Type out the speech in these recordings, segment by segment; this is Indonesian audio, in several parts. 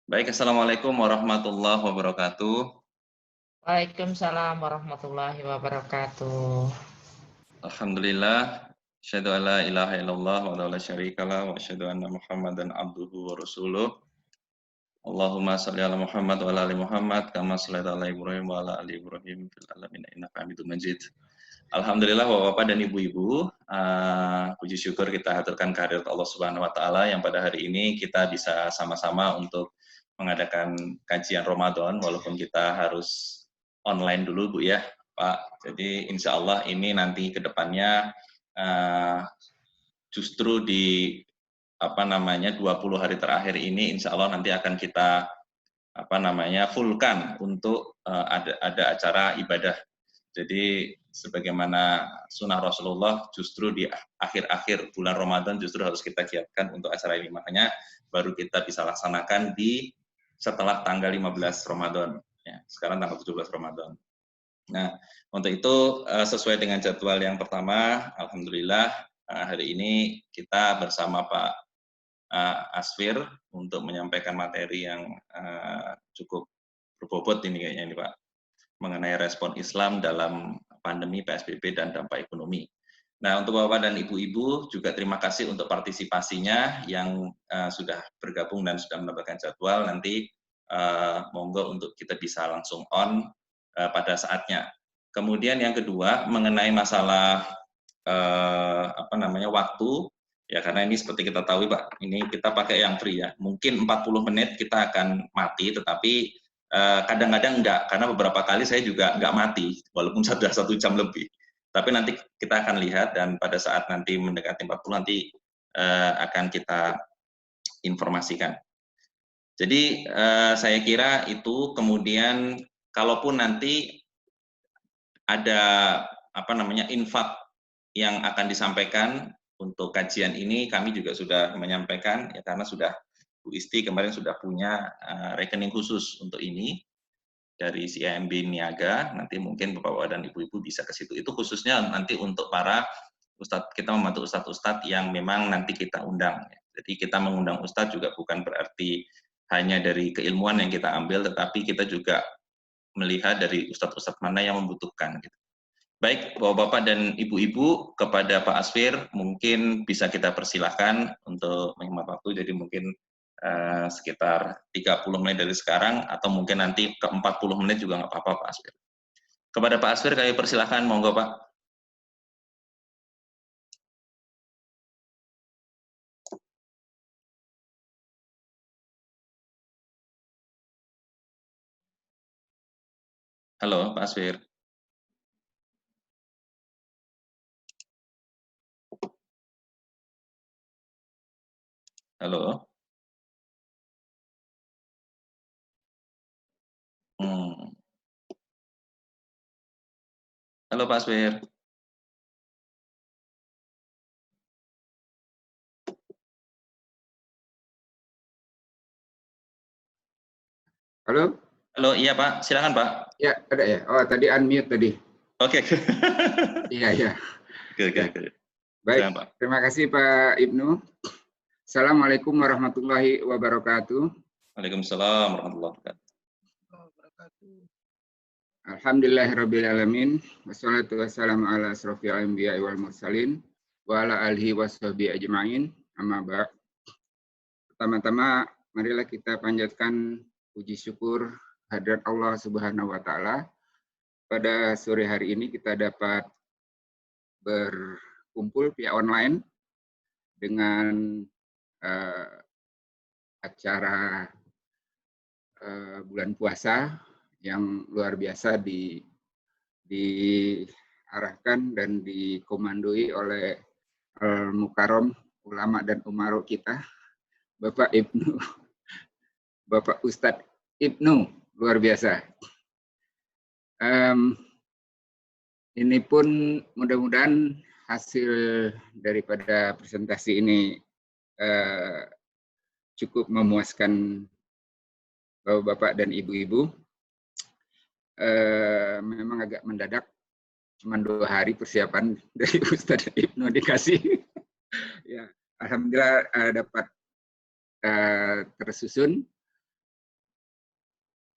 Baik, assalamualaikum warahmatullahi wabarakatuh. Waalaikumsalam warahmatullahi wabarakatuh. Alhamdulillah, asyhadu an la ilaha illallah wa la syarikalah wa asyhadu anna Muhammadan abduhu wa rasuluh. Allahumma shalli ala Muhammad wa ala ali Muhammad kama shallaita ala Ibrahim wa ala ali Ibrahim fil alamin innaka Hamidum Majid. Alhamdulillah Bapak-bapak dan Ibu-ibu, puji syukur kita haturkan kehadirat Allah Subhanahu wa taala yang pada hari ini kita bisa sama-sama untuk mengadakan kajian Ramadan walaupun kita harus online dulu Bu ya, Pak. Jadi insya Allah ini nanti ke depannya justru di 20 hari terakhir ini insya Allah nanti akan kita fullkan untuk ada acara ibadah. Jadi sebagaimana sunnah Rasulullah justru di akhir-akhir bulan Ramadan justru harus kita giatkan untuk acara ini. Makanya baru kita bisa laksanakan di setelah tanggal 15 Ramadan. Ya, sekarang tanggal 17 Ramadan. Nah, untuk itu sesuai dengan jadwal yang pertama, Alhamdulillah hari ini kita bersama Pak Asfir untuk menyampaikan materi yang cukup berbobot ini kayaknya ini Pak, mengenai respon Islam dalam pandemi PSBB dan dampak ekonomi. Nah, untuk Bapak dan Ibu-ibu juga terima kasih untuk partisipasinya yang sudah bergabung dan sudah mendapatkan jadwal. Nanti monggo untuk kita bisa langsung on pada saatnya. Kemudian yang kedua mengenai masalah waktu, ya karena ini seperti kita tahu Pak, ini kita pakai yang free ya. Mungkin 40 menit kita akan mati, tetapi kadang-kadang enggak, karena beberapa kali saya juga enggak mati, walaupun sudah 1 jam lebih. Tapi nanti kita akan lihat dan pada saat nanti mendekati 40 nanti akan kita informasikan. Jadi saya kira itu, kemudian kalaupun nanti ada infak yang akan disampaikan untuk kajian ini, kami juga sudah menyampaikan ya karena sudah Bu Isti kemarin sudah punya rekening khusus untuk ini dari CIMB Niaga. Nanti mungkin Bapak dan Ibu-ibu bisa ke situ. Itu khususnya nanti untuk para ustadz, kita membantu ustadz-ustadz yang memang nanti kita undang. Jadi kita mengundang ustadz juga bukan berarti hanya dari keilmuan yang kita ambil, tetapi kita juga melihat dari ustadz-ustadz mana yang membutuhkan. Gitu. Baik, Bapak-bapak dan Ibu-ibu, kepada Pak Asfir mungkin bisa kita persilahkan untuk menghemat waktu, jadi mungkin sekitar 30 menit dari sekarang, atau mungkin nanti ke 40 menit juga nggak apa-apa Pak Asfir. Kepada Pak Asfir kami persilahkan, monggo Pak. Halo Pak Asfir. Halo. Halo Pak Asfir. Halo? Halo, iya Pak, silakan Pak. Ya, ada ya. Oh, tadi unmute tadi. Oke. Iya. Oke. Baik, Silakan, Pak. terima kasih Pak Ibnu. Assalamualaikum warahmatullahi wabarakatuh. Waalaikumsalam warahmatullahi wabarakatuh. Alhamdulillahirrabbilalamin. Wassalatu wassalamu ala asrofil anbiya wal mursalin wa ala alihi washabihi ajma'in. Amma ba'd. Pertama-tama marilah kita panjatkan puji syukur hadirat Allah Subhanahu wa taala. Pada sore hari ini kita dapat berkumpul via online dengan acara bulan puasa yang luar biasa diarahkan dan dikomandoi oleh Al-Mukarram ulama dan umaro kita, Bapak Ibnu, Bapak Ustadz Ibnu, luar biasa. Ini pun mudah-mudahan hasil daripada presentasi ini cukup memuaskan Bapak dan Ibu-ibu. Memang agak mendadak, cuma 2 hari persiapan dari Ustadz Ibnu dikasih. Ya, alhamdulillah dapat tersusun.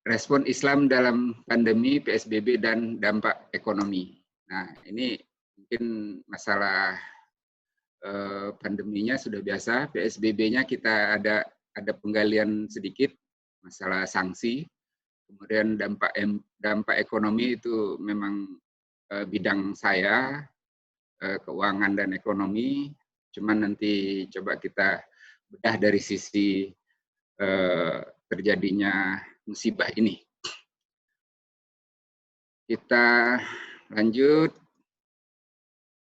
Respon Islam dalam pandemi, PSBB, dan dampak ekonomi. Nah, ini mungkin masalah pandeminya sudah biasa, PSBB-nya kita ada penggalian sedikit, masalah sanksi, kemudian dampak ekonomi itu memang bidang saya, keuangan dan ekonomi, cuman nanti coba kita bedah dari sisi terjadinya musibah ini. Kita lanjut.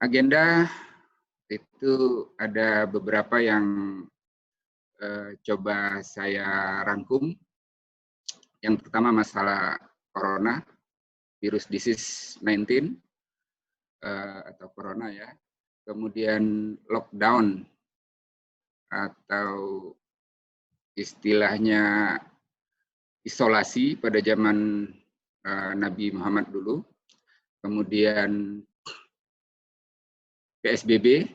Agenda itu ada beberapa yang coba saya rangkum. Yang pertama masalah corona, virus disease 19 atau corona ya. Kemudian lockdown atau istilahnya isolasi pada zaman Nabi Muhammad dulu. Kemudian PSBB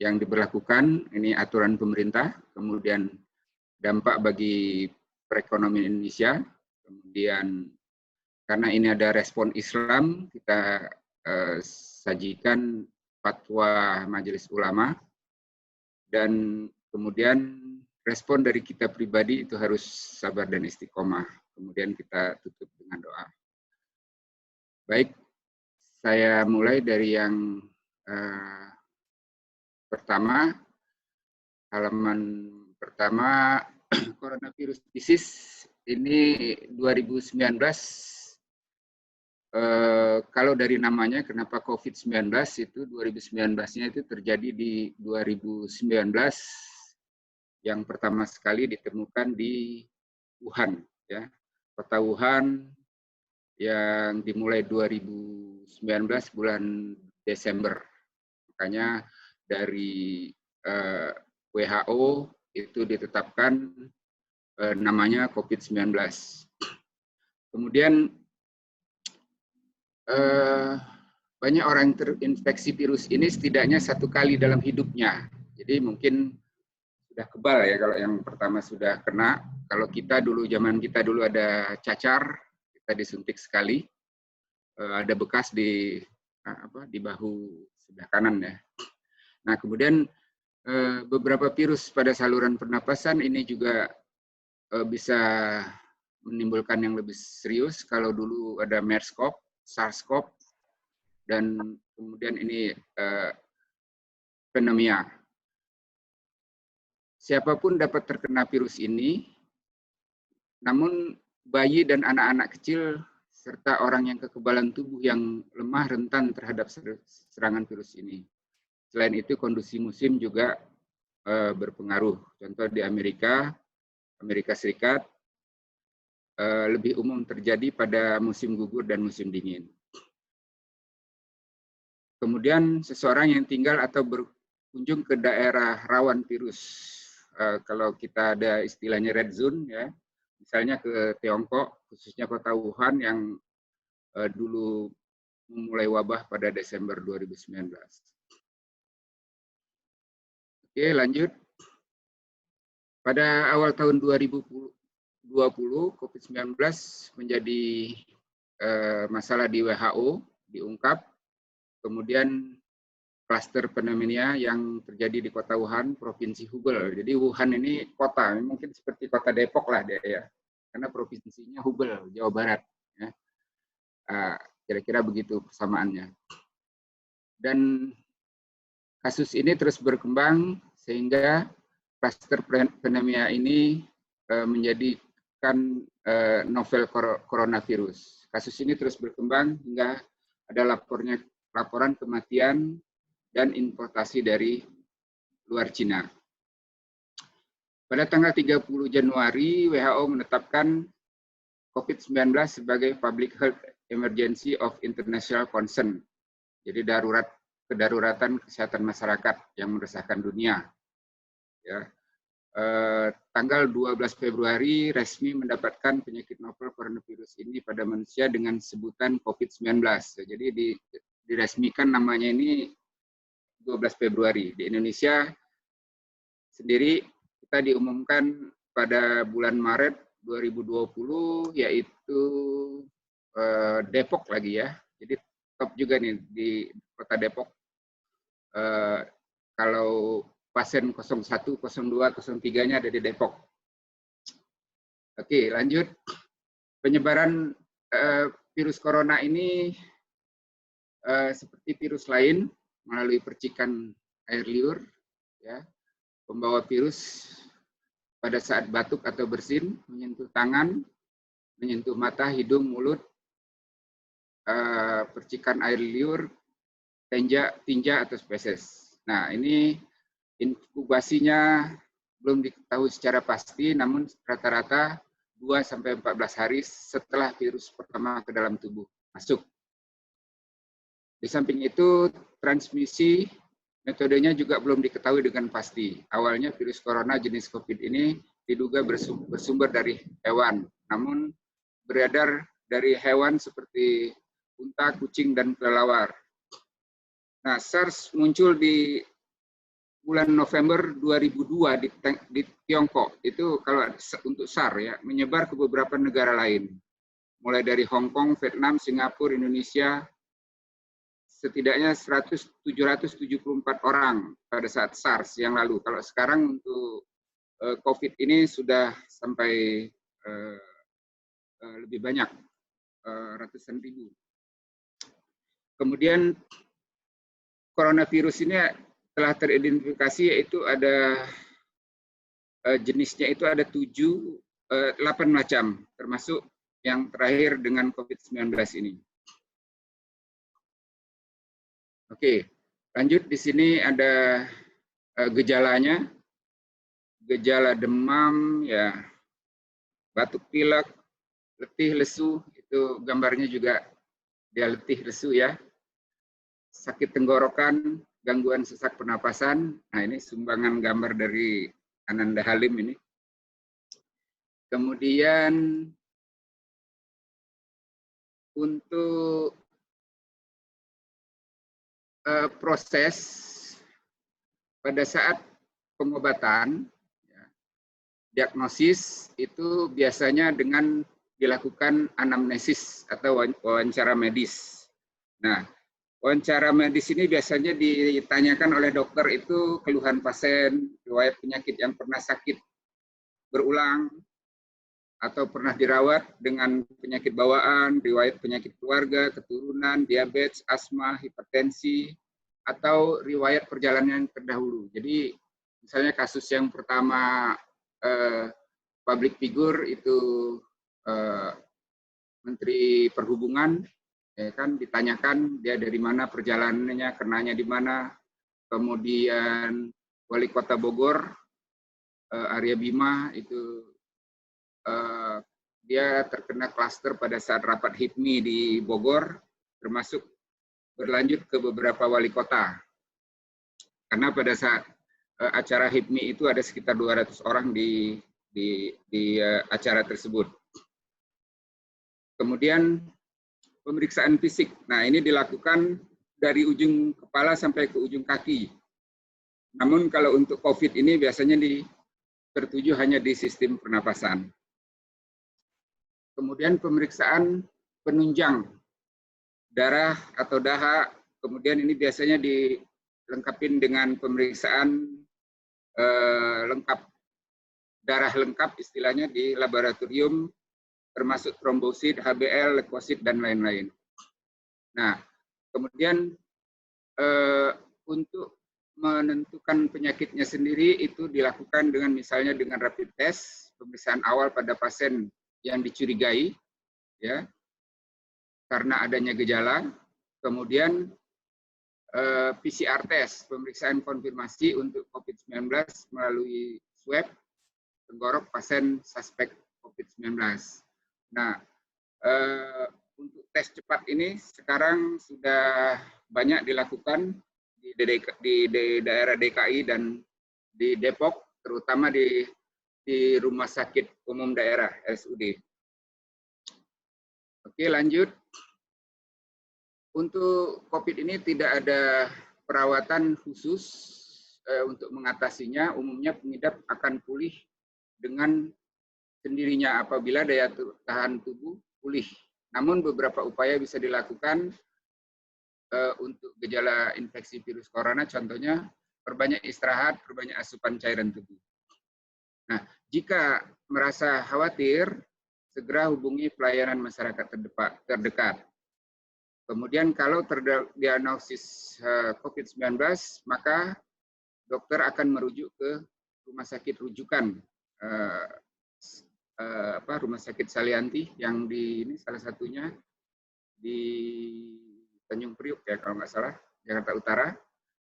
yang diberlakukan, ini aturan pemerintah, kemudian dampak bagi perekonomian Indonesia, kemudian karena ini ada respon Islam, kita sajikan fatwa Majelis Ulama, dan kemudian respon dari kita pribadi itu harus sabar dan istiqomah. Kemudian kita tutup dengan doa. Baik, saya mulai dari yang pertama, halaman pertama, coronavirus disease ini 2019. Kalau dari namanya, kenapa COVID-19 itu 2019-nya itu terjadi di 2019, yang pertama sekali ditemukan di Wuhan, ya, kota Wuhan, yang dimulai 2019 bulan Desember. Makanya dari WHO itu ditetapkan namanya COVID-19. Kemudian banyak orang yang terinfeksi virus ini setidaknya 1 kali dalam hidupnya. Jadi mungkin sudah kebal ya kalau yang pertama sudah kena. Kalau kita dulu, zaman kita dulu ada cacar, kita disuntik sekali. Ada bekas di bahu sebelah kanan ya. Nah, kemudian beberapa virus pada saluran pernapasan ini juga bisa menimbulkan yang lebih serius. Kalau dulu ada MERS-CoV, SARS-CoV, dan kemudian ini pneumonia. Siapapun dapat terkena virus ini, namun bayi dan anak-anak kecil serta orang yang kekebalan tubuh yang lemah rentan terhadap serangan virus ini. Selain itu kondisi musim juga berpengaruh. Contoh di Amerika Serikat lebih umum terjadi pada musim gugur dan musim dingin. Kemudian seseorang yang tinggal atau berkunjung ke daerah rawan virus, kalau kita ada istilahnya red zone ya, misalnya ke Tiongkok, khususnya kota Wuhan yang dulu memulai wabah pada Desember 2019. Oke, lanjut. Pada awal tahun 2020, COVID-19 menjadi masalah di WHO, diungkap. Kemudian klaster pneumonia yang terjadi di kota Wuhan, Provinsi Hubei. Jadi Wuhan ini kota, mungkin seperti kota Depok lah dia ya, karena provinsinya Hubei, Jawa Barat. Ya. Kira-kira begitu persamaannya. Dan kasus ini terus berkembang sehingga klaster pneumonia ini menjadikan novel coronavirus. Kasus ini terus berkembang hingga ada laporan kematian dan importasi dari luar Cina. Pada tanggal 30 Januari, WHO menetapkan COVID-19 sebagai Public Health Emergency of International Concern. Jadi kedaruratan kesehatan masyarakat yang meresahkan dunia. Ya. Tanggal 12 Februari resmi mendapatkan penyakit novel coronavirus ini pada manusia dengan sebutan COVID-19. Jadi diresmikan namanya ini 12 Februari. Di Indonesia sendiri kita diumumkan pada bulan Maret 2020, yaitu Depok lagi ya. Jadi top juga nih di Kota Depok. Kalau pasien 01, 02, 03-nya ada di Depok. Oke, lanjut. Penyebaran virus corona ini seperti virus lain melalui percikan air liur, ya, pembawa virus pada saat batuk atau bersin, menyentuh tangan, menyentuh mata, hidung, mulut, percikan air liur, tinja atau spesies. Nah, ini inkubasinya belum diketahui secara pasti, namun rata-rata 2-14 hari setelah virus pertama ke dalam tubuh masuk. Di samping itu, transmisi metodenya juga belum diketahui dengan pasti. Awalnya virus corona jenis COVID ini diduga bersumber dari hewan, namun beredar dari hewan seperti unta, kucing, dan kelelawar. Nah, SARS muncul di bulan November 2002 di Tiongkok. Itu kalau untuk SARS ya, menyebar ke beberapa negara lain. Mulai dari Hong Kong, Vietnam, Singapura, Indonesia, setidaknya 774 orang pada saat SARS yang lalu. Kalau sekarang untuk COVID ini sudah sampai lebih banyak, ratusan ribu. Kemudian coronavirus ini telah teridentifikasi, yaitu ada jenisnya itu ada 8 macam, termasuk yang terakhir dengan COVID-19 ini. Oke, lanjut. Di sini ada gejalanya, gejala demam, ya, batuk pilek, letih lesu, itu gambarnya juga dia letih lesu ya, sakit tenggorokan, gangguan sesak pernapasan. Nah, ini sumbangan gambar dari Ananda Halim ini. Kemudian untuk proses pada saat pengobatan, ya, diagnosis itu biasanya dengan dilakukan anamnesis atau wawancara medis. Nah, wawancara medis ini biasanya ditanyakan oleh dokter itu keluhan pasien, riwayat penyakit yang pernah sakit berulang, atau pernah dirawat dengan penyakit bawaan, riwayat penyakit keluarga, keturunan, diabetes, asma, hipertensi, atau riwayat perjalanan terdahulu. Jadi misalnya kasus yang pertama public figure itu Menteri Perhubungan, ya kan, ditanyakan dia dari mana perjalanannya, kenanya di mana. Kemudian Wali Kota Bogor, Arya Bima, itu dia terkena klaster pada saat rapat HIPMI di Bogor, termasuk berlanjut ke beberapa wali kota. Karena pada saat acara HIPMI itu ada sekitar 200 orang di acara tersebut. Kemudian pemeriksaan fisik. Nah, ini dilakukan dari ujung kepala sampai ke ujung kaki. Namun kalau untuk COVID ini biasanya tertuju hanya di sistem pernapasan. Kemudian pemeriksaan penunjang darah atau daha. Kemudian ini biasanya dilengkapi dengan pemeriksaan lengkap, darah lengkap istilahnya di laboratorium, termasuk trombosit, HBL, leukosit, dan lain-lain. Nah, kemudian untuk menentukan penyakitnya sendiri itu dilakukan dengan misalnya dengan rapid test, pemeriksaan awal pada pasien yang dicurigai, ya, karena adanya gejala. Kemudian PCR test, pemeriksaan konfirmasi untuk COVID-19 melalui swab tenggorok pasien suspek COVID-19. Nah, untuk tes cepat ini sekarang sudah banyak dilakukan di daerah DKI dan di Depok, terutama di Rumah Sakit Umum Daerah RSUD. Oke, lanjut. Untuk COVID ini tidak ada perawatan khusus untuk mengatasinya, umumnya pengidap akan pulih dengan sendirinya apabila daya tahan tubuh pulih. Namun beberapa upaya bisa dilakukan untuk gejala infeksi virus corona, contohnya perbanyak istirahat, perbanyak asupan cairan tubuh. Nah, jika merasa khawatir, segera hubungi pelayanan masyarakat terdekat. Kemudian kalau terdiagnosis COVID-19, maka dokter akan merujuk ke rumah sakit rujukan, rumah sakit Salianti yang di ini salah satunya di Tanjung Priuk ya kalau nggak salah, Jakarta Utara.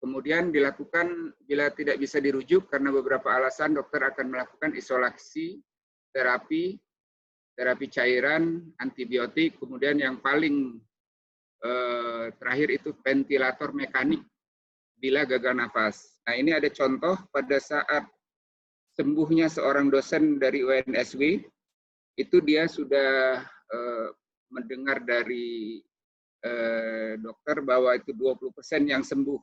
Kemudian dilakukan bila tidak bisa dirujuk karena beberapa alasan, dokter akan melakukan isolasi, terapi cairan, antibiotik, kemudian yang paling terakhir itu ventilator mekanik bila gagal nafas. Nah, ini ada contoh pada saat sembuhnya seorang dosen dari UNSW, itu dia sudah mendengar dari dokter bahwa itu 20% yang sembuh,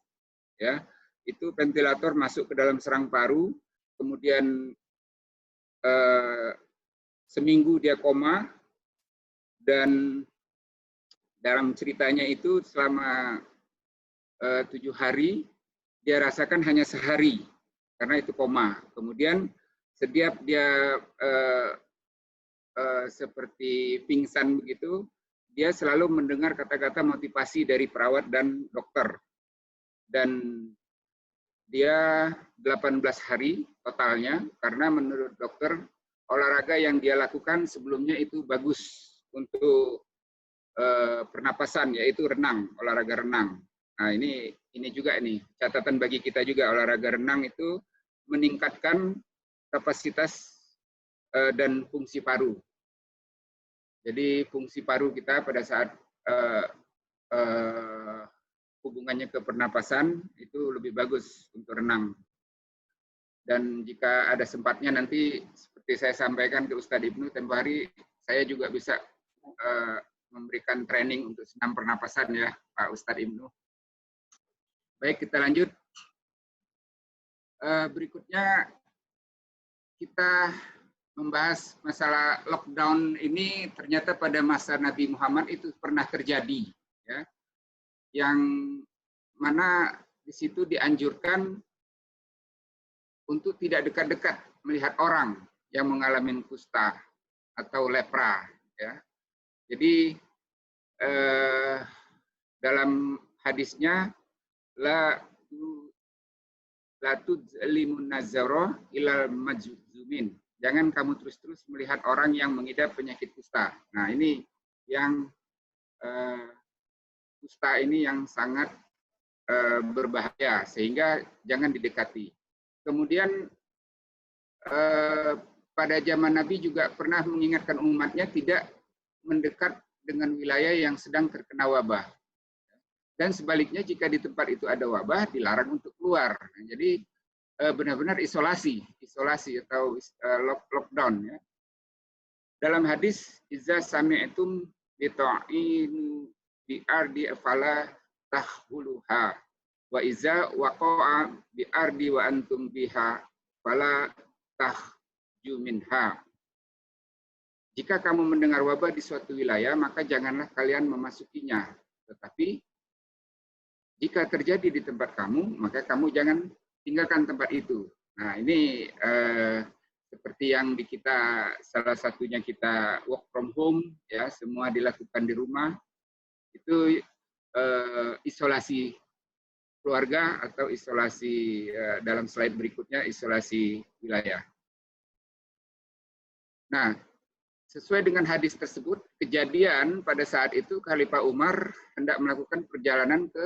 ya. Itu ventilator masuk ke dalam serang paru, kemudian seminggu dia koma, dan dalam ceritanya itu selama 7 hari dia rasakan hanya sehari karena itu koma. Kemudian setiap dia seperti pingsan begitu, dia selalu mendengar kata-kata motivasi dari perawat dan dokter. Dan dia 18 hari totalnya, karena menurut dokter olahraga yang dia lakukan sebelumnya itu bagus untuk pernapasan, yaitu renang, olahraga renang. Nah, ini juga ini catatan bagi kita juga, olahraga renang itu meningkatkan kapasitas dan fungsi paru. Jadi fungsi paru kita pada saat hubungannya ke pernapasan itu lebih bagus untuk renang. Dan jika ada sempatnya nanti seperti saya sampaikan ke Ustadz Ibnu tempo hari, saya juga bisa memberikan training untuk senam pernapasan ya Pak Ustadz Ibnu. Baik, kita lanjut. Berikutnya kita membahas masalah lockdown ini. Ternyata pada masa Nabi Muhammad itu pernah terjadi, ya, yang mana di situ dianjurkan untuk tidak dekat-dekat melihat orang yang mengalami kusta atau lepra, ya. Jadi dalam hadisnya la tuzlimun nazara ilal majzumin. Jangan kamu terus-terus melihat orang yang mengidap penyakit kusta. Nah, ini yang kusta ini yang sangat berbahaya, sehingga jangan didekati. Kemudian pada zaman Nabi juga pernah mengingatkan umatnya tidak mendekat dengan wilayah yang sedang terkena wabah. Dan sebaliknya jika di tempat itu ada wabah, dilarang untuk keluar. Nah, jadi benar-benar isolasi atau lockdown, ya. Dalam hadis, iza sami'tum bita'inu bi'ardi fala tahuluha wa iza waqa'a bi'ardi wa antum biha fala tahju minha. Jika kamu mendengar wabah di suatu wilayah, maka janganlah kalian memasukinya. Tetapi jika terjadi di tempat kamu, maka kamu jangan tinggalkan tempat itu. Nah, ini seperti yang di kita, salah satunya kita work from home, ya, semua dilakukan di rumah. Itu isolasi keluarga atau isolasi dalam slide berikutnya, isolasi wilayah. Nah, sesuai dengan hadis tersebut, kejadian pada saat itu Khalifah Umar hendak melakukan perjalanan ke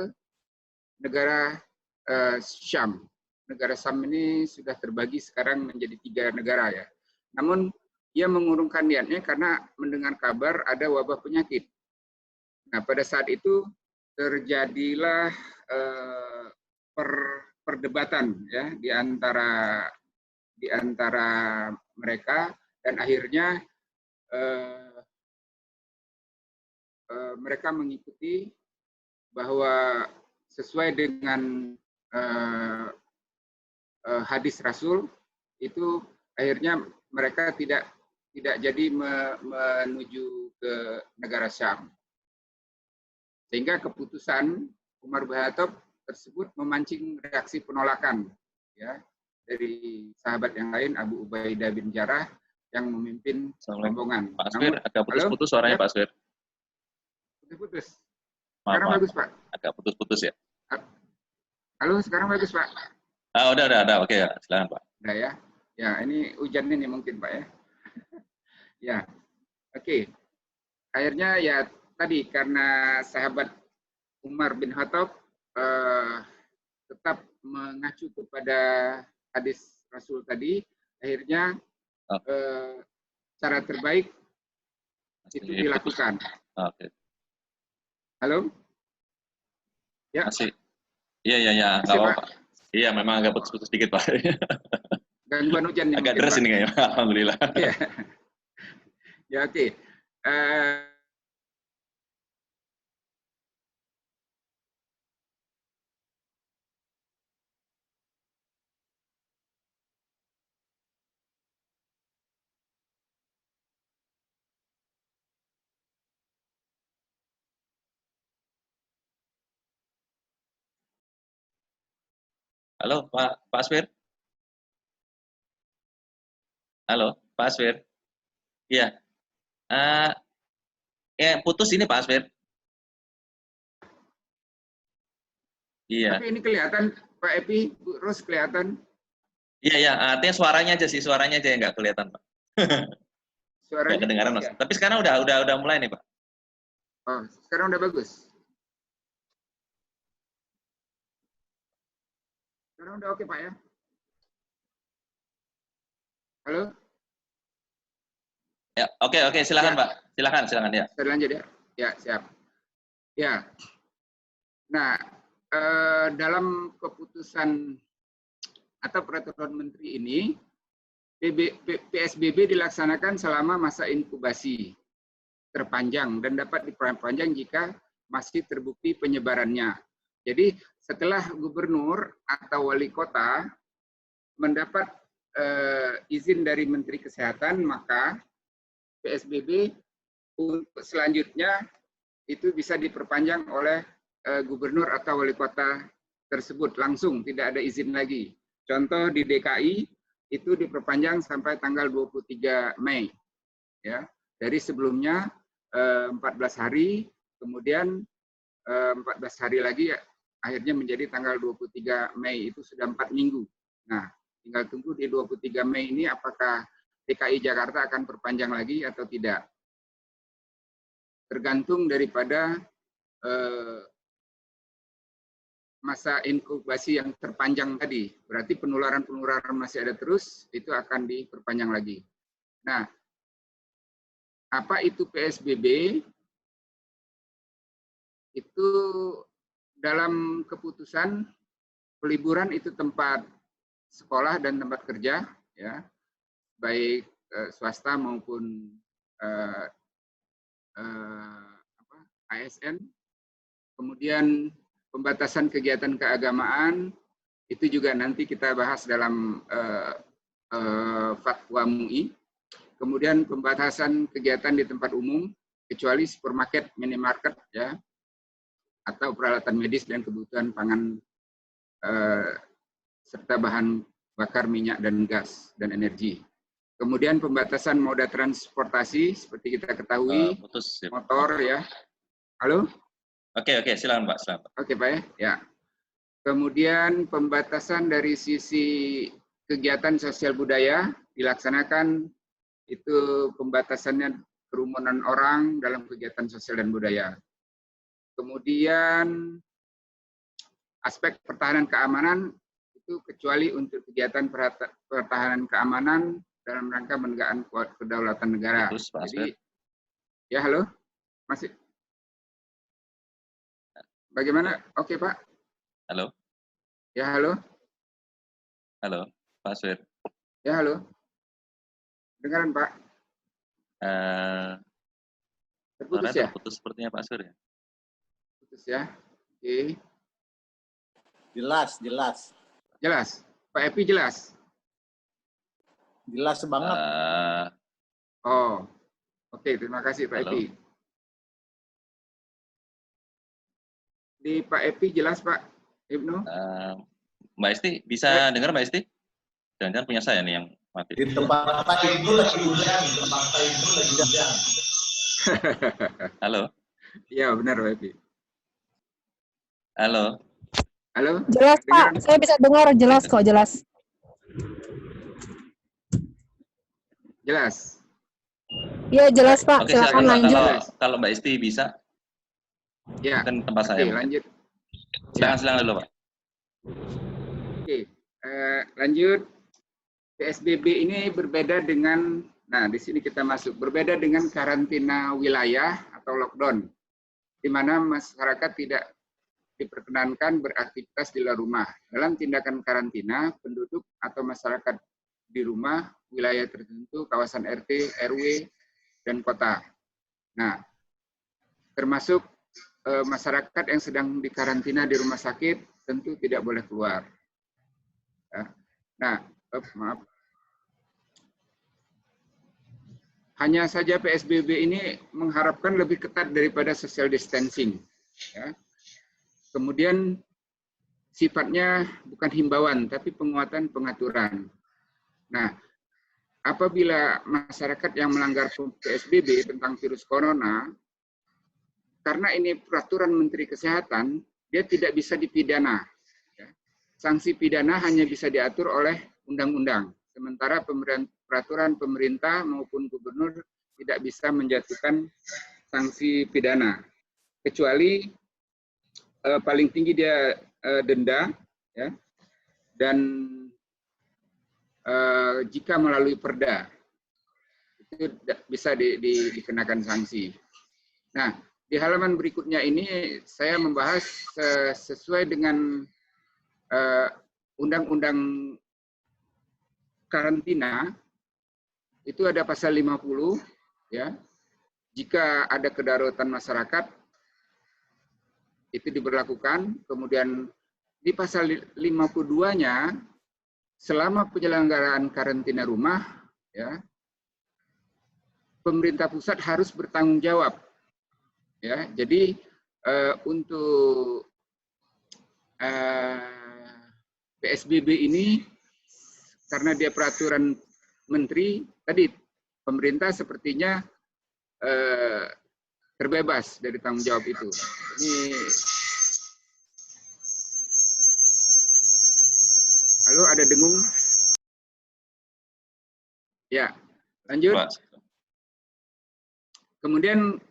negara Syam. Negara Syam ini sudah terbagi sekarang menjadi 3 negara, ya. Namun ia mengurungkan niatnya karena mendengar kabar ada wabah penyakit. Nah, pada saat itu terjadilah perdebatan, ya, di antara mereka, dan akhirnya mereka mengikuti bahwa sesuai dengan hadis Rasul, itu akhirnya mereka tidak jadi menuju ke negara Syam. Sehingga keputusan Umar bin Khattab tersebut memancing reaksi penolakan ya dari sahabat yang lain, Abu Ubaidah bin Jarrah yang memimpin rombongan. Pak Asfir, agak putus-putus suaranya, Pak Asfir. Putus-putus. Maaf, Sekarang bagus, Pak. Agak putus-putus ya. Halo, sekarang bagus, Pak. Udah. Oke ya, silakan Pak. Udah ya. Ya, ini hujan ini mungkin, Pak ya. Ya, oke. Akhirnya ya tadi karena sahabat Umar bin Khattab tetap mengacu kepada hadis Rasul tadi, akhirnya cara terbaik itu dilakukan. Oke. Halo? Ya. Masih. Iya, nggak apa-apa. Iya, memang agak putus-putus sedikit, Pak. Gangguan hujan nih. Agak deras ini kayaknya, alhamdulillah. Ya, ya oke. Halo, Pak Asfir. Halo, Pak Asfir. Iya. Putus ini Pak Asfir. Iya. Tapi ini kelihatan Pak Epi, Bu Ros kelihatan. Iya, artinya suaranya aja yang nggak kelihatan, Pak. Suaranya nggak kedengaran, Mas. ya. Tapi sekarang udah mulai nih, Pak. Oh, sekarang udah bagus. Sekarang udah oke, Pak ya. Halo? Ya, oke, silakan ya. Pak. Silakan ya. Saya lanjut ya. Ya, siap. Ya. Nah, dalam keputusan atau peraturan menteri ini, PSBB dilaksanakan selama masa inkubasi terpanjang dan dapat diperpanjang jika masih terbukti penyebarannya. Jadi setelah gubernur atau wali kota mendapat izin dari Menteri Kesehatan, maka PSBB untuk selanjutnya itu bisa diperpanjang oleh gubernur atau wali kota tersebut langsung, tidak ada izin lagi. Contoh di DKI itu diperpanjang sampai tanggal 23 Mei. Ya, dari sebelumnya 14 hari, kemudian 14 hari lagi akhirnya menjadi tanggal 23 Mei, itu sudah 4 minggu. Nah, tinggal tunggu di 23 Mei ini apakah DKI Jakarta akan perpanjang lagi atau tidak. Tergantung daripada masa inkubasi yang terpanjang tadi. Berarti penularan masih ada terus, itu akan diperpanjang lagi. Nah, apa itu PSBB? Itu dalam keputusan peliburan itu tempat sekolah dan tempat kerja, ya, baik swasta maupun ASN. Kemudian pembatasan kegiatan keagamaan itu juga nanti kita bahas dalam fatwa MUI. Kemudian pembatasan kegiatan di tempat umum kecuali supermarket, minimarket, ya, atau peralatan medis dan kebutuhan pangan serta bahan bakar minyak dan gas dan energi. Kemudian pembatasan moda transportasi seperti kita ketahui, motor, ya. Halo? Oke, silakan Pak, silakan. Oke, Pak ya. Ya. Kemudian pembatasan dari sisi kegiatan sosial budaya dilaksanakan, itu pembatasannya kerumunan orang dalam kegiatan sosial dan budaya. Kemudian aspek pertahanan keamanan itu kecuali untuk kegiatan pertahanan keamanan dalam rangka menegakkan kedaulatan negara. Jadi, ya halo, masih. Bagaimana? Oke, Pak. Halo. Ya, halo. Halo, Pak Asfir. Ya, halo. Dengaran, Pak. Terputus ya? Terputus sepertinya Pak Asfir ya. Putus ya. Oke. Jelas. Jelas. Pak Epi jelas? Jelas banget. Oh, oke, terima kasih Pak Epi. Di Pak Epi jelas Pak Ibnu? Mbak Esti, bisa dengar Mbak Esti? Jangan-jangan punya saya nih yang mati. Di tempat saya itu lagi hujan. Di tempat saya itu lagi hujan. Halo? Iya, benar Pak Epi. Halo? Halo? Jelas dengar? Pak, saya bisa dengar jelas kok, jelas. Jelas? Iya jelas Pak, Oke, silakan silakan lanjut. kalau Mbak Esti bisa, Ya. kan tempat saya. Oke, lanjut. Silakan dulu Pak. Oke, lanjut. PSBB ini berbeda dengan, nah di sini kita masuk, berbeda dengan karantina wilayah atau lockdown, di mana masyarakat tidak diperkenankan beraktivitas di luar rumah. Dalam tindakan karantina, penduduk atau masyarakat di rumah, wilayah tertentu, kawasan RT, RW, dan kota. Nah, termasuk masyarakat yang sedang dikarantina di rumah sakit, tentu tidak boleh keluar. Ya. Nah, maaf. Hanya saja PSBB ini mengharapkan lebih ketat daripada social distancing. Ya. Kemudian sifatnya bukan himbauan, tapi penguatan pengaturan. Nah, apabila masyarakat yang melanggar PSBB tentang virus corona, karena ini peraturan Menteri Kesehatan, dia tidak bisa dipidana. Ya. Sanksi pidana hanya bisa diatur oleh undang-undang. Sementara peraturan pemerintah maupun gubernur tidak bisa menjatuhkan sanksi pidana. Kecuali paling tinggi dia denda, ya, dan jika melalui perda itu bisa dikenakan sanksi. Nah, di halaman berikutnya ini saya membahas sesuai dengan undang-undang karantina, itu ada pasal 50, ya. Jika ada kedaruratan masyarakat itu diberlakukan. Kemudian di pasal 52-nya, selama penyelenggaraan karantina rumah, ya, pemerintah pusat harus bertanggung jawab. Ya, jadi untuk PSBB ini karena dia peraturan menteri, tadi pemerintah sepertinya terbebas dari tanggung jawab itu. Ini halo, ada dengung? Ya, lanjut. Kemudian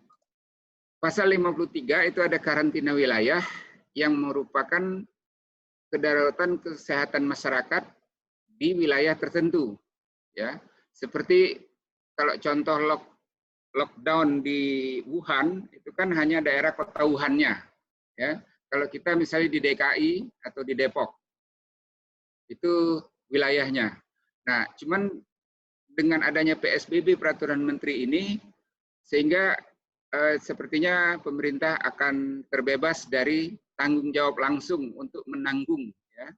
pasal 53 itu ada karantina wilayah yang merupakan kedaruratan kesehatan masyarakat di wilayah tertentu, ya. Seperti kalau contoh lockdown di Wuhan itu kan hanya daerah kota Wuhan-nya, ya. Kalau kita misalnya di DKI atau di Depok itu wilayahnya. Nah, cuman dengan adanya PSBB peraturan menteri ini sehingga sepertinya pemerintah akan terbebas dari tanggung jawab langsung untuk menanggung, ya,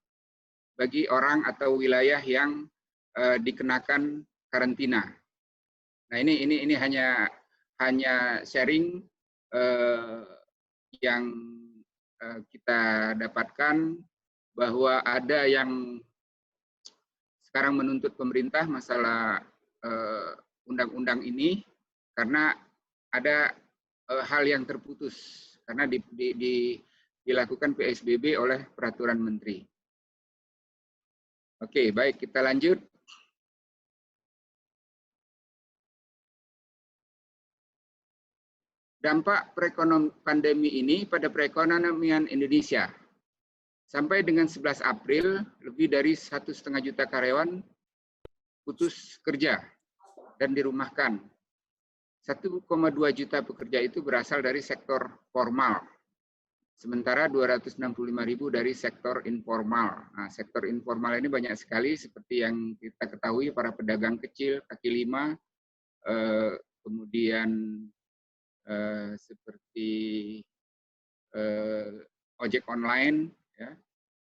bagi orang atau wilayah yang dikenakan karantina. Nah, ini hanya sharing yang kita dapatkan bahwa ada yang sekarang menuntut pemerintah masalah undang-undang ini karena ada hal yang terputus karena dilakukan PSBB oleh peraturan menteri. Oke, baik, kita lanjut. Dampak pandemi ini pada perekonomian Indonesia. Sampai dengan 11 April, lebih dari 1,5 juta karyawan putus kerja dan dirumahkan. 1,2 juta pekerja itu berasal dari sektor formal. Sementara 265.000 dari sektor informal. Nah, sektor informal ini banyak sekali seperti yang kita ketahui, para pedagang kecil, kaki lima, kemudian seperti ojek online, ya.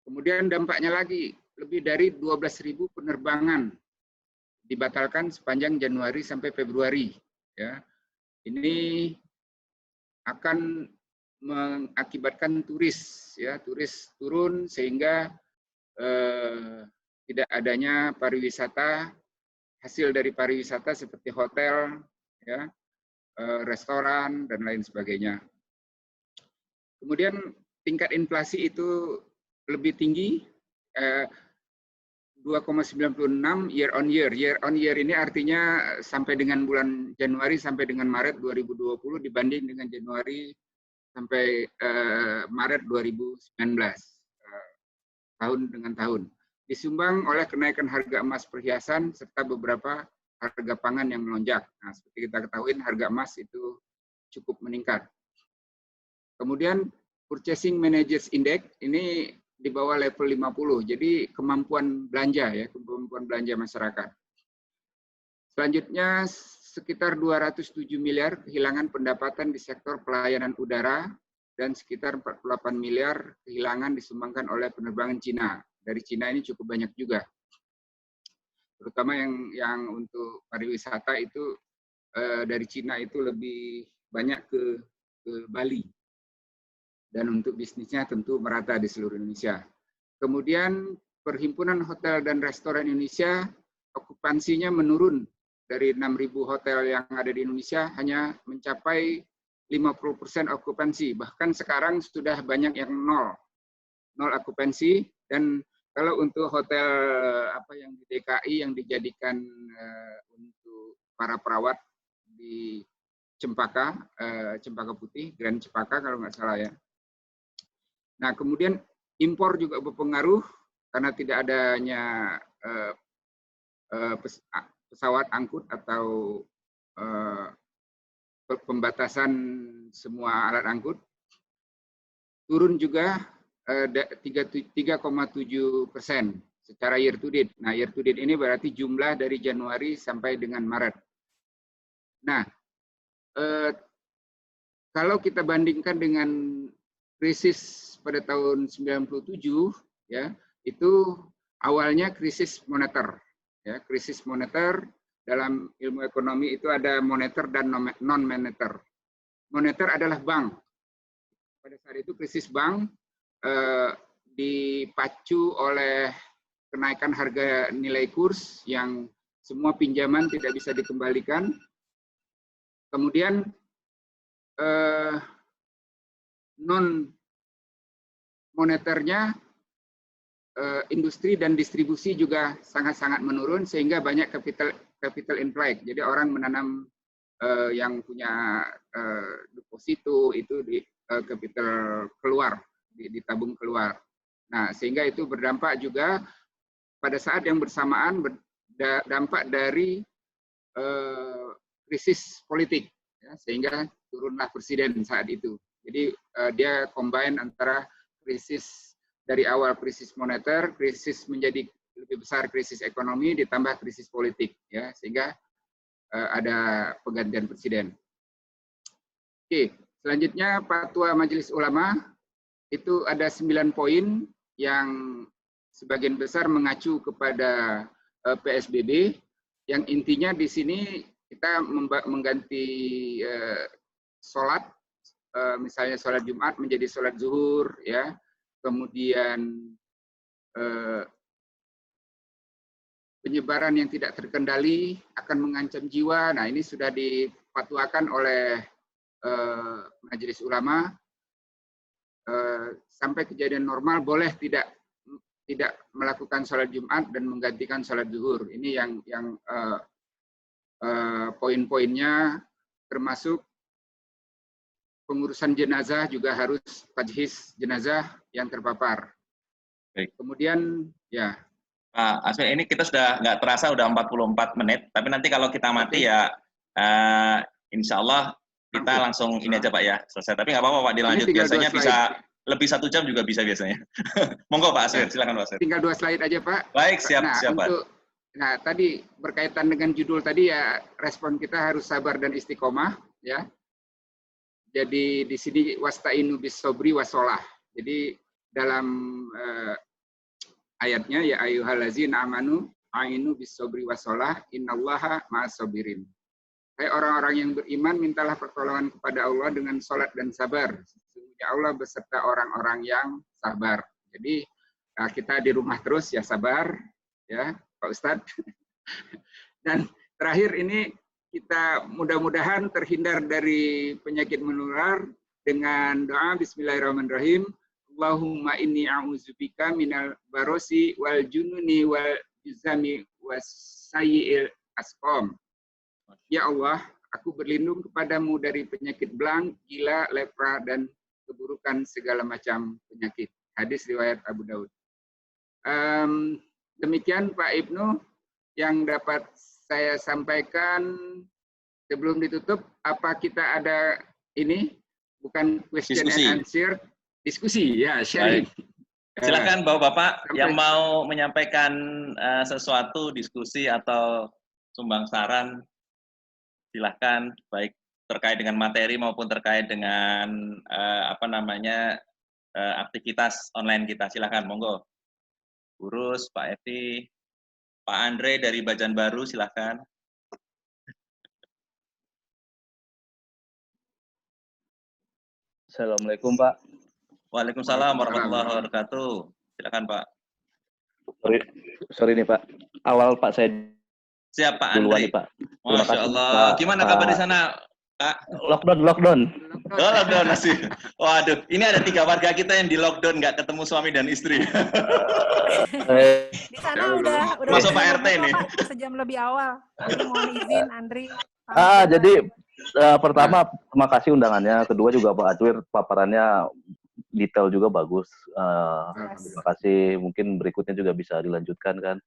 Kemudian dampaknya lagi lebih dari 12.000 penerbangan dibatalkan sepanjang Januari sampai Februari. Ya, ini akan mengakibatkan turis turun sehingga tidak adanya pariwisata, hasil dari pariwisata seperti hotel, ya, restoran dan lain sebagainya. Kemudian tingkat inflasi itu lebih tinggi, 2,96 year on year. Year on year ini artinya sampai dengan bulan Januari sampai dengan Maret 2020 dibanding dengan Januari sampai Maret 2019, tahun dengan tahun. Disumbang oleh kenaikan harga emas perhiasan serta beberapa harga pangan yang melonjak. Nah, seperti kita ketahui harga emas itu cukup meningkat. Kemudian Purchasing Managers Index ini di bawah level 50. Jadi kemampuan belanja ya, kemampuan belanja masyarakat. Selanjutnya sekitar 207 miliar kehilangan pendapatan di sektor pelayanan udara dan sekitar 48 miliar kehilangan disumbangkan oleh penerbangan Cina. Dari Cina ini cukup banyak juga. Terutama yang untuk pariwisata itu dari Cina itu lebih banyak ke Bali. Dan untuk bisnisnya tentu merata di seluruh Indonesia. Kemudian Perhimpunan Hotel dan Restoran Indonesia okupansinya menurun dari 6.000 hotel yang ada di Indonesia hanya mencapai 50% okupansi. Bahkan sekarang sudah banyak yang nol okupansi. Dan kalau untuk hotel apa yang di DKI yang dijadikan untuk para perawat di Cempaka Putih, Grand Cempaka kalau nggak salah ya. Nah, kemudian impor juga berpengaruh karena tidak adanya pesawat angkut atau pembatasan semua alat angkut. Turun juga 3,7% secara year to date. Nah, year to date ini berarti jumlah dari Januari sampai dengan Maret. Nah, kalau kita bandingkan dengan krisis pada tahun 97 ya, itu awalnya krisis moneter ya. Krisis moneter dalam ilmu ekonomi itu ada moneter dan non moneter. Moneter adalah bank. Pada saat itu krisis bank dipacu oleh kenaikan harga nilai kurs yang semua pinjaman tidak bisa dikembalikan. Kemudian non moneternya industri dan distribusi juga sangat-sangat menurun sehingga banyak capital inflow. Jadi orang menanam yang punya deposito itu di capital keluar, ditabung keluar. Nah, sehingga itu berdampak juga pada saat yang bersamaan dampak dari krisis politik ya, sehingga turunlah presiden saat itu. Jadi dia combine antara krisis dari awal krisis moneter, krisis menjadi lebih besar krisis ekonomi, ditambah krisis politik, ya, sehingga ada penggantian presiden. Oke, selanjutnya Fatwa Majelis Ulama itu ada 9 poin yang sebagian besar mengacu kepada PSBB, yang intinya di sini kita mengganti sholat, misalnya sholat Jumat menjadi sholat zuhur, ya. Kemudian penyebaran yang tidak terkendali akan mengancam jiwa. Nah, ini sudah difatwakan oleh Majelis Ulama. Sampai kejadian normal boleh tidak melakukan sholat Jumat dan menggantikan sholat zuhur. Ini yang poin-poinnya, termasuk pengurusan jenazah juga harus tajhiz jenazah yang terpapar. Baik. Kemudian ya. Pak Asmi, ini kita sudah nggak terasa udah 44 menit, tapi nanti kalau kita mati ya insya Allah kita langsung ini aja Pak ya, selesai. Tapi nggak apa-apa Pak, dilanjut. Biasanya bisa lebih 1 jam juga bisa biasanya. Monggo Pak Asmi, silakan Pak Asmi. Tinggal 2 slide aja Pak. Baik, siap, siap Pak. Nah, tadi berkaitan dengan judul tadi ya, respon kita harus sabar dan istiqomah ya. Jadi di sini wasta'inu bis sobri wasolah. Jadi dalam ayatnya ya ayyuhallazina amanu a'inu bis-sabri was-shalah innallaha ma'as-sabirin. Hai orang-orang yang beriman, mintalah pertolongan kepada Allah dengan salat dan sabar. Sesungguhnya Allah beserta orang-orang yang sabar. Jadi kita di rumah terus ya sabar ya Pak Ustadz. Dan terakhir ini kita mudah-mudahan terhindar dari penyakit menular dengan doa Bismillahirrahmanirrahim. Allahumma inni a'udzubika minal barosi wal jununi wal juzami wasayyi'il asqam. Ya Allah, aku berlindung kepadamu dari penyakit belang, gila, lepra, dan keburukan segala macam penyakit. Hadis riwayat Abu Daud. Demikian Pak Ibnu yang dapat saya sampaikan. Sebelum ditutup, apa kita ada ini? Bukan question and answer, diskusi ya, sharing. Silakan Bapak-Bapak yang mau menyampaikan sesuatu, diskusi atau sumbang saran, silahkan, baik terkait dengan materi maupun terkait dengan aktivitas online kita. Silahkan, monggo. Urus, Pak Evi, Pak Andre dari Bajanbaru, silahkan. Assalamualaikum Pak. Waalaikumsalam warahmatullahi wabarakatuh. Silakan Pak. Sorry nih Pak. Awal Pak saya. Siap Pak Andre. Nih, Pak. Masya Allah. Gimana kabar di sana, Pak? Lockdown. Oh, lockdown masih. Waduh, ini ada 3 warga kita yang di lockdown, nggak ketemu suami dan istri. Di sana udah masuk Pak RT nih. Sejam lebih awal. Jadi mohon izin Andri. Jadi pertama terima kasih undangannya, kedua juga Pak Ajwir paparannya detail juga bagus. Terima kasih. Mungkin berikutnya juga bisa dilanjutkan kan.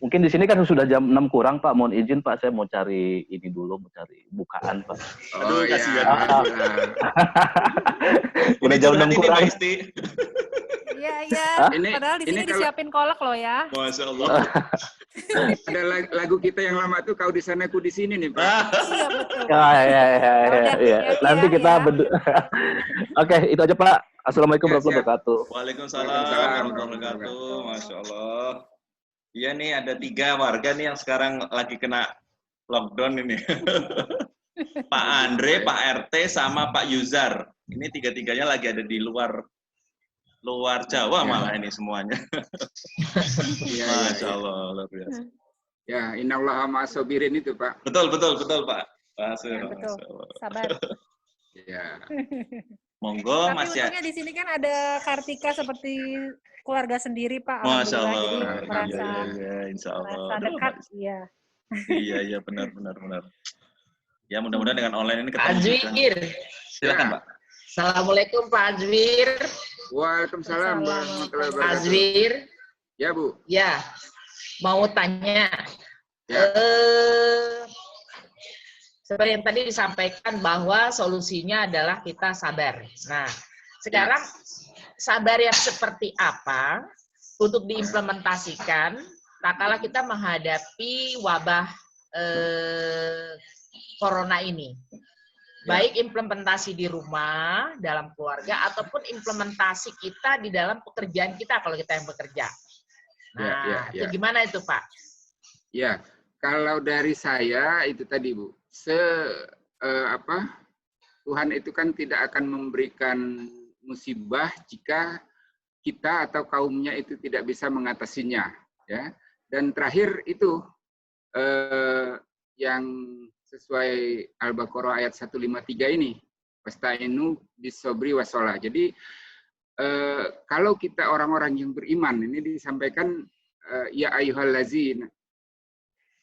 Mungkin di sini kan sudah jam 6 kurang Pak. Mohon izin Pak, saya mau cari ini dulu, mau cari bukaan Pak. Aduh, kasihan. Udah jam 6 kurang. Iya. Padahal di sini disiapin kolak loh ya. Masya Allah. Ada lagu kita yang lama tuh, kau di sana aku di sini nih Pak. Iya betul. Ya. Nanti kita Oke, itu aja Pak. Assalamualaikum warahmatullahi wabarakatuh. Waalaikumsalam warahmatullahi wabarakatuh. Masya Allah. Iya nih, ada 3 warga nih yang sekarang lagi kena lockdown ini. Pak Andre, Pak RT, sama Pak Yuzar. Ini 3-3-nya lagi ada di luar Jawa malah ini semuanya. Masya Allah, luar biasa. Ya, innallaha ma'as-sabirin itu Pak. Betul Pak. Betul. Sabar. Ya. Monggo Tapi Mas ya. untungnya di sini kan ada Kartika seperti keluarga sendiri Pak. Masya Allah. Jadi merasa Insya Allah. dekat. Iya. Iya, benar. Ya, mudah-mudahan dengan online ini ketemu. Ajwir. Silakan Pak. Assalamualaikum Pak Ajwir. Waalaikumsalam warahmatullahi wabarakatuh. Ajwir. Ya Bu. Ya, mau tanya. Ya. Seperti yang tadi disampaikan bahwa solusinya adalah kita sabar. Nah, sekarang sabar yang seperti apa untuk diimplementasikan tak kala kita menghadapi wabah corona ini? Baik implementasi di rumah, dalam keluarga, ataupun implementasi kita di dalam pekerjaan kita kalau kita yang bekerja. Nah, itu gimana itu Pak? Ya, kalau dari saya itu tadi Bu, Tuhan itu kan tidak akan memberikan musibah jika kita atau kaumnya itu tidak bisa mengatasinya, ya. Dan terakhir itu yang sesuai Al-Baqarah ayat 153 ini, wasta'inu bis-sabri was-shalah. Jadi kalau kita orang-orang yang beriman, ini disampaikan ya ayyuhallazina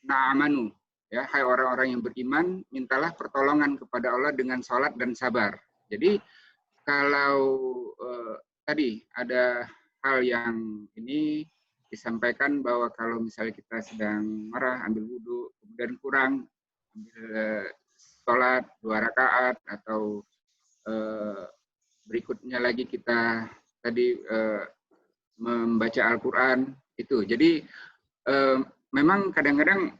na'amanu, ya, hai orang-orang yang beriman, mintalah pertolongan kepada Allah dengan salat dan sabar. Jadi kalau tadi ada hal yang ini disampaikan bahwa kalau misalnya kita sedang marah, ambil wudhu, kemudian kurang, ambil sholat 2 rakaat, atau berikutnya lagi kita tadi membaca Al-Quran, itu. Jadi memang kadang-kadang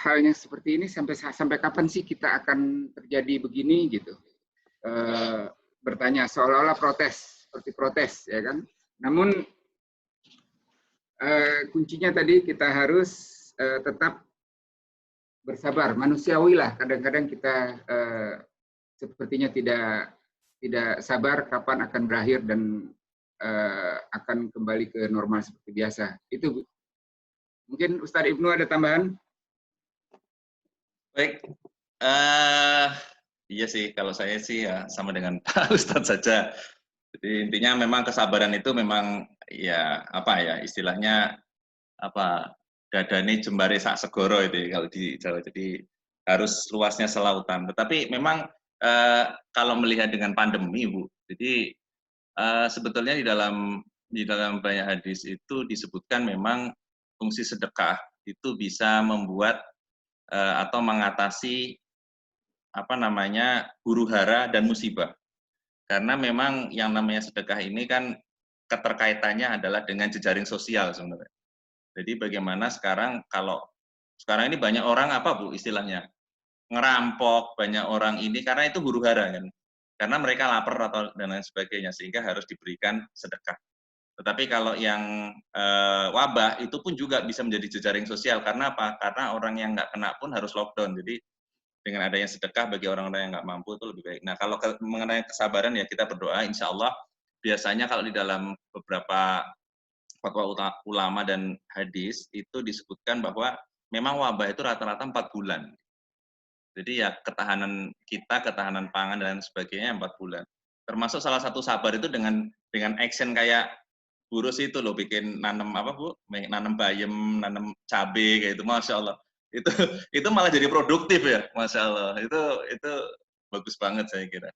halnya seperti ini sampai kapan sih kita akan terjadi begini gitu. Bertanya seolah-olah seperti protes ya kan. Namun kuncinya tadi kita harus tetap bersabar, manusiawi lah. Kadang-kadang kita sepertinya tidak sabar kapan akan berakhir dan akan kembali ke normal seperti biasa. Itu mungkin Ustadz Ibnu ada tambahan? Baik, iya sih, kalau saya sih ya sama dengan Pak Ustadz saja. Jadi intinya memang kesabaran itu memang ya apa ya istilahnya apa dadane jembare sak segoro itu kalau di Jawa. Jadi harus luasnya selautan. Tetapi memang kalau melihat dengan pandemi, Bu, jadi sebetulnya di dalam banyak hadis itu disebutkan memang fungsi sedekah itu bisa membuat atau mengatasi apa namanya huru-hara dan musibah. Karena memang yang namanya sedekah ini kan keterkaitannya adalah dengan jejaring sosial sebenarnya. Jadi bagaimana sekarang kalau sekarang ini banyak orang apa Bu istilahnya ngerampok, banyak orang ini karena itu huru-hara kan. Karena mereka lapar atau dan lain sebagainya sehingga harus diberikan sedekah. Tetapi kalau yang wabah itu pun juga bisa menjadi jejaring sosial karena apa? Karena orang yang nggak kena pun harus lockdown. Jadi dengan adanya sedekah bagi orang-orang yang nggak mampu itu lebih baik. Nah kalau mengenai kesabaran ya kita berdoa insya Allah biasanya kalau di dalam beberapa fatwa ulama dan hadis itu disebutkan bahwa memang wabah itu rata-rata 4 bulan. Jadi ya ketahanan kita, ketahanan pangan dan sebagainya 4 bulan. Termasuk salah satu sabar itu dengan action kayak Burus itu loh bikin nanam apa Bu? Nanam bayam, nanam cabe kayak itu, masya Allah. Itu malah jadi produktif ya, masya Allah. Itu bagus banget saya kira.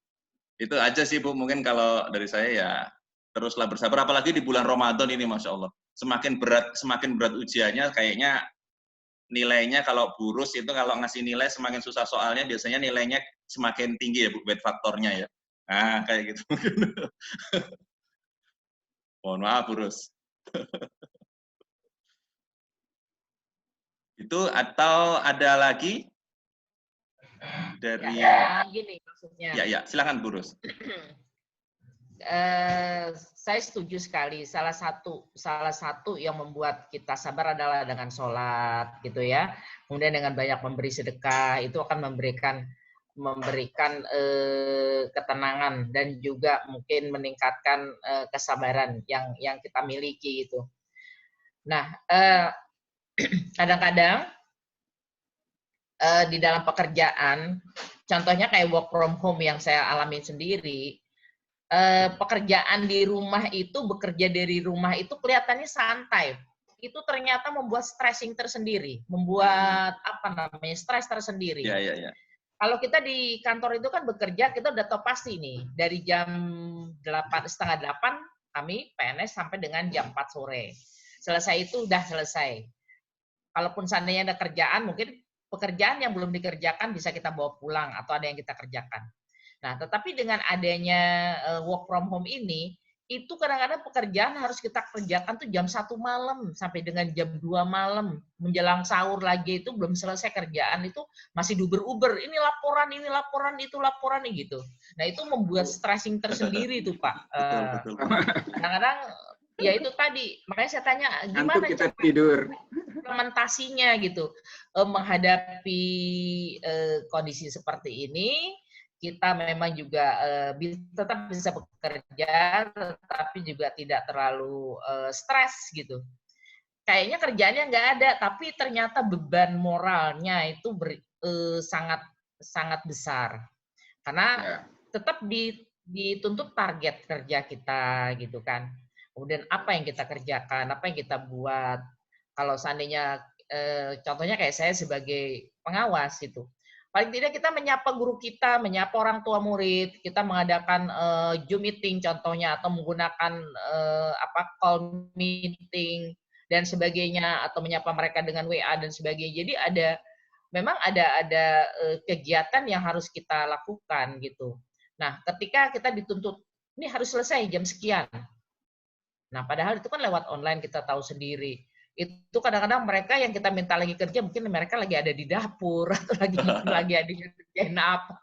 Itu aja sih Bu, mungkin kalau dari saya ya teruslah bersabar. Apalagi di bulan Ramadan ini, masya Allah. Semakin berat ujiannya, kayaknya nilainya kalau Burus itu kalau ngasih nilai semakin susah soalnya biasanya nilainya semakin tinggi ya Bu, weight faktornya ya. Nah kayak gitu. Mohon maaf Burus. Itu atau ada lagi dari gini maksudnya. Ya silakan Burus. Saya setuju sekali. Salah satu yang membuat kita sabar adalah dengan sholat, gitu ya. Kemudian dengan banyak memberi sedekah itu akan memberikan ketenangan dan juga mungkin meningkatkan kesabaran yang kita miliki itu. Nah, kadang-kadang di dalam pekerjaan, contohnya kayak work from home yang saya alami sendiri. Pekerjaan di rumah itu, bekerja dari rumah itu kelihatannya santai. Itu ternyata membuat stressing tersendiri, membuat stres tersendiri. Ya. Kalau kita di kantor itu kan bekerja, kita udah tahu pasti nih, dari jam 7:30 kami PNS sampai dengan jam 4 sore. Selesai itu udah selesai. Kalaupun seandainya ada kerjaan, mungkin pekerjaan yang belum dikerjakan bisa kita bawa pulang atau ada yang kita kerjakan. Nah, tetapi dengan adanya work from home ini, itu kadang-kadang pekerjaan harus kita kerjakan tuh jam 1 malam sampai dengan jam 2 malam. Menjelang sahur lagi itu belum selesai kerjaan itu masih duber-uber. Ini laporan, itu laporan gitu. Nah, itu membuat stressing tersendiri tuh, Pak. Betul. Kadang-kadang ya itu tadi, makanya saya tanya gimana kita tidur implementasinya gitu. Menghadapi kondisi seperti ini, kita memang juga tetap bisa bekerja, tetapi juga tidak terlalu stres gitu. Kayaknya kerjaannya nggak ada, tapi ternyata beban moralnya itu sangat besar. Karena tetap dituntut target kerja kita gitu kan. Kemudian apa yang kita kerjakan, apa yang kita buat. Kalau seandainya, contohnya kayak saya sebagai pengawas gitu. Paling tidak kita menyapa guru kita, menyapa orang tua murid, kita mengadakan Zoom meeting contohnya, atau menggunakan call meeting dan sebagainya, atau menyapa mereka dengan WA dan sebagainya. Jadi memang ada kegiatan yang harus kita lakukan gitu. Nah, ketika kita dituntut ini harus selesai jam sekian. Nah, padahal itu kan lewat online kita tahu sendiri. Itu kadang-kadang mereka yang kita minta lagi kerja mungkin mereka lagi ada di dapur atau lagi ada di kerjaan apa.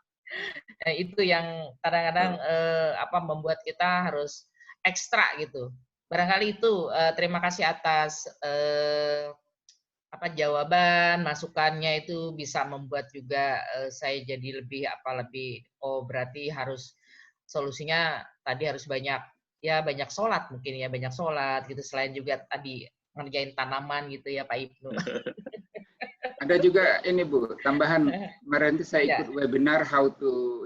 Nah, itu yang kadang-kadang membuat kita harus ekstra gitu. Barangkali itu terima kasih atas jawaban, masukannya itu bisa membuat juga saya jadi lebih berarti harus solusinya tadi harus banyak sholat mungkin ya, banyak sholat gitu, selain juga tadi ngerjain tanaman gitu ya Pak Ibnu. Ada juga ini Bu, tambahan kemarin itu saya ikut webinar how to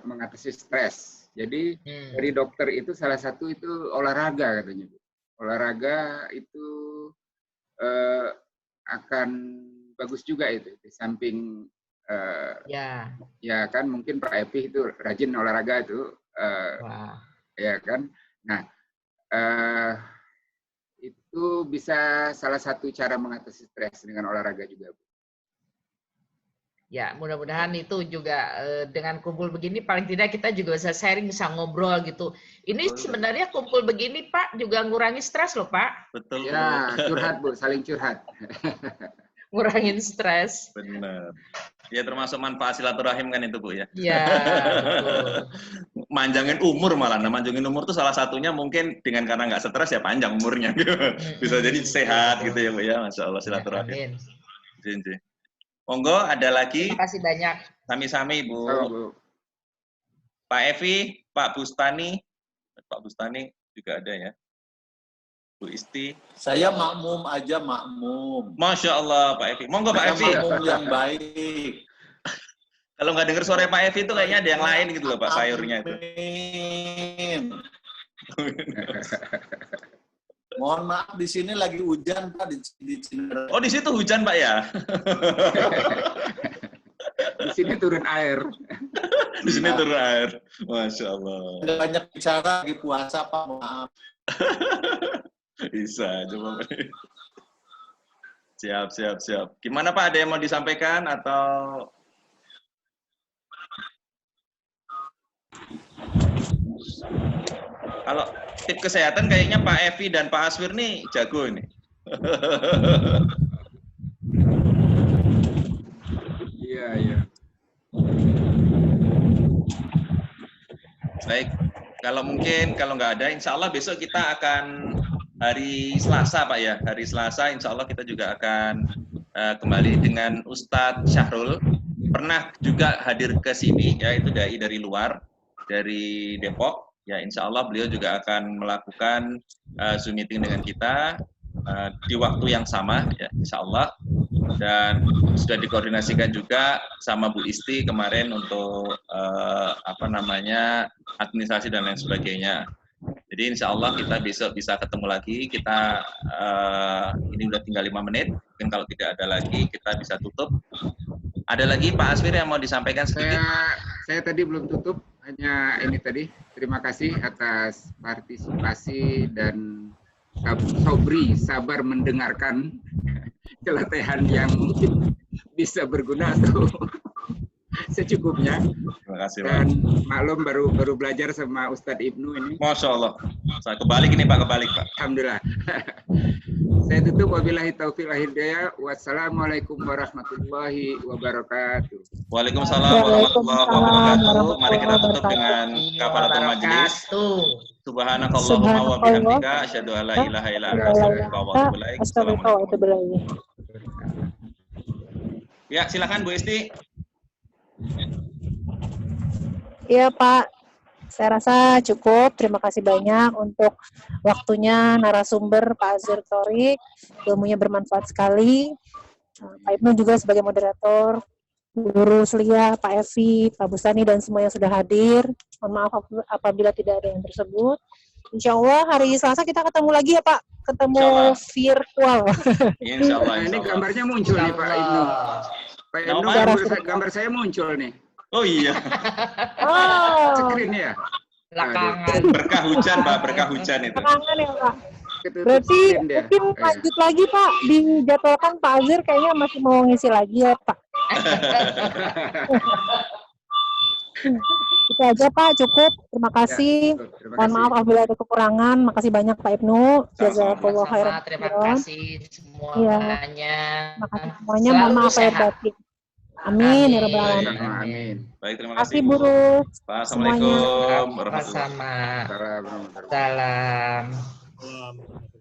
mengatasi stres. Jadi dari dokter itu salah satu itu olahraga katanya Bu. Olahraga itu akan bagus juga itu di samping ya kan mungkin Pak Evi itu rajin olahraga itu ya kan. Nah itu bisa salah satu cara mengatasi stres dengan olahraga juga Bu. Ya, mudah-mudahan itu juga dengan kumpul begini paling tidak kita juga bisa sharing, bisa ngobrol gitu. Ini sebenarnya kumpul begini Pak juga ngurangi stres loh Pak. Betul. Ya, curhat Bu, saling curhat. Ngurangin stres. Benar. Ya termasuk manfaat silaturahim kan itu Bu ya. Iya, betul. Manjangin umur malah. Nah, manjangin umur itu salah satunya mungkin dengan karena nggak stres ya panjang umurnya. Bisa jadi sehat gitu ya Bu ya. Masya Allah silaturahim. Ya, monggo, ada lagi. Terima kasih banyak. Sami-sami, Bu. Pak Evi, Pak Bustani. Pak Bustani juga ada ya. Bu Isti. Saya makmum aja, makmum. Masya Allah, Pak Evi. Monggo, Pak Evi. Makmum yang baik. Kalau nggak dengar suara Pak Evi itu kayaknya ada yang lain gitu loh, Pak, sayurnya itu. Mohon maaf, di sini lagi hujan, Pak, di Cinere. Oh, di situ hujan, Pak, ya? Di sini turun air. Di sini turun air. Masya Allah. Banyak bicara, lagi puasa, Pak, maaf. Bisa, coba. Siap. Gimana, Pak? Ada yang mau disampaikan atau... Kalau tip kesehatan kayaknya Pak Evi dan Pak Aswir nih jago ini. Iya. Baik, kalau nggak ada, insya Allah besok kita akan hari Selasa Pak ya. Hari Selasa insya Allah kita juga akan kembali dengan Ustadz Syahrul. Pernah juga hadir ke sini, ya itu dari luar, dari Depok. Ya, insya Allah beliau juga akan melakukan Zoom meeting dengan kita di waktu yang sama, ya, insya Allah. Dan sudah dikoordinasikan juga sama Bu Isti kemarin untuk administrasi dan lain sebagainya. Jadi insya Allah kita besok bisa ketemu lagi. Kita ini udah tinggal 5 menit. Mungkin kalau tidak ada lagi kita bisa tutup. Ada lagi Pak Aswir yang mau disampaikan sedikit? Saya tadi belum tutup. Hanya ini tadi, terima kasih atas partisipasi dan sabar mendengarkan celotehan yang mungkin bisa berguna atau secukupnya. Terima kasih, Pak. Dan maklum baru belajar sama Ustadz Ibnu ini. Masya Allah. Saya kebalik ini Pak, Pak. Alhamdulillah. Saya tutup wabillahi taufiq wal hidayah. Wassalamualaikum warahmatullahi wabarakatuh. Waalaikumsalam warahmatullahi wabarakatuh. Mari kita tutup dengan kafaratul majelis. Subhanakallahumma wa bihamdika asyhadu an la ilaha illa anta astaghfiruka wa atubu ilaik. Assalamualaikum. Ya, silakan Bu Isti. Iya Pak, saya rasa cukup. Terima kasih banyak untuk waktunya narasumber Pak Azhar Thorik. Ilmunya bermanfaat sekali. Pak Ibnu juga sebagai moderator, Guru Sulia, Pak Evi, Pak Bustani, dan semua yang sudah hadir. Mohon maaf apabila tidak ada yang tersebut. Insya Allah hari Selasa kita ketemu lagi ya Pak. Ketemu virtual. Insya Allah. Ini gambarnya muncul nih Pak Ibnu. Pak Ibnu, gambar saya muncul nih. Oh iya. Oh. Screen ya. Belakangan. Berkah hujan, Pak. Berkah hujan itu. Belakangan ya Pak. Berarti mungkin lanjut lagi Pak. Dijadwalkan Pak Azhar kayaknya masih mau ngisi lagi ya Pak. Itu aja Pak, cukup. Terima kasih. Mohon maaf apabila ada kekurangan. Makasih banyak Pak Ibnu. Jazakallahu khairan. Terima kasih semuanya. Terima kasih semuanya. Mohon maaf lahir batin. Amin ya rabbal alamin. Amin. Baik, terima kasih Bu. Assalamualaikum warahmatullahi wabarakatuh. Salam. Waalaikumsalam.